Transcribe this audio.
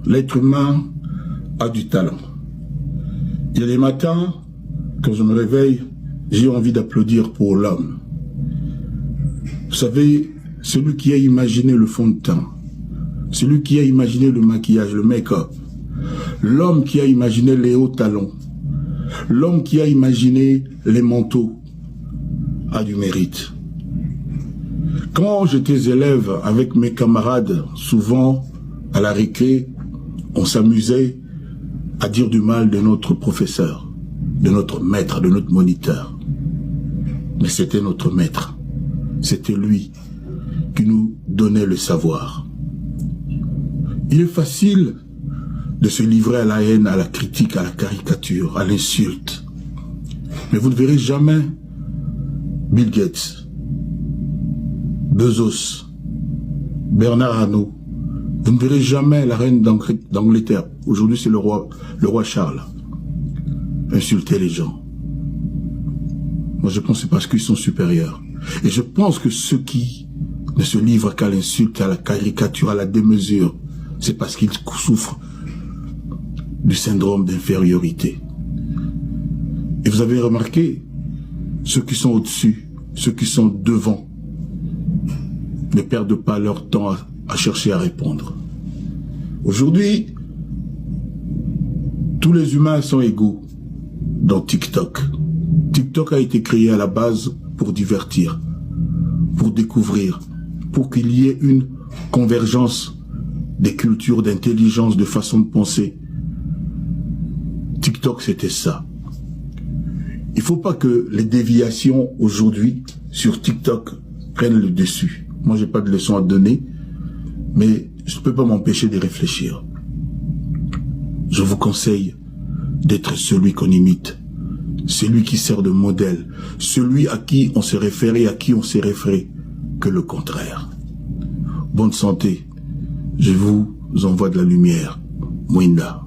l'être humain a du talent. Il y a des matins, quand je me réveille, j'ai envie d'applaudir pour l'homme. Vous savez, celui qui a imaginé le fond de teint, celui qui a imaginé le maquillage, le make-up, l'homme qui a imaginé les hauts talons, l'homme qui a imaginé les manteaux, a du mérite. Quand j'étais élève avec mes camarades, souvent à la récré, on s'amusait à dire du mal de notre professeur, de notre maître, de notre moniteur. Mais c'était notre maître. C'était lui qui nous donnait le savoir. Il est facile de se livrer à la haine, à la critique, à la caricature, à l'insulte. Mais vous ne verrez jamais Bill Gates, Bezos, Bernard Arnault. Vous ne verrez jamais la reine d'Angleterre. Aujourd'hui, c'est le roi Charles. Insulter les gens. Moi, je pense que c'est parce qu'ils sont supérieurs. Et je pense que ceux qui ne se livrent qu'à l'insulte, à la caricature, à la démesure, c'est parce qu'ils souffrent du syndrome d'infériorité. Et vous avez remarqué, ceux qui sont au-dessus, ceux qui sont devant, ne perdent pas leur temps à chercher à répondre. Aujourd'hui, tous les humains sont égaux dans TikTok. TikTok a été créé à la base pour divertir, pour découvrir, pour qu'il y ait une convergence des cultures, d'intelligence, de façon de penser. TikTok, c'était ça. Il ne faut pas que les déviations aujourd'hui sur TikTok prennent le dessus. Moi, je n'ai pas de leçon à donner, mais je ne peux pas m'empêcher de réfléchir. Je vous conseille d'être celui qu'on imite, celui qui sert de modèle, celui à qui on se réfère et à qui on s'est référé, que le contraire. Bonne santé, je vous envoie de la lumière. Mwinda.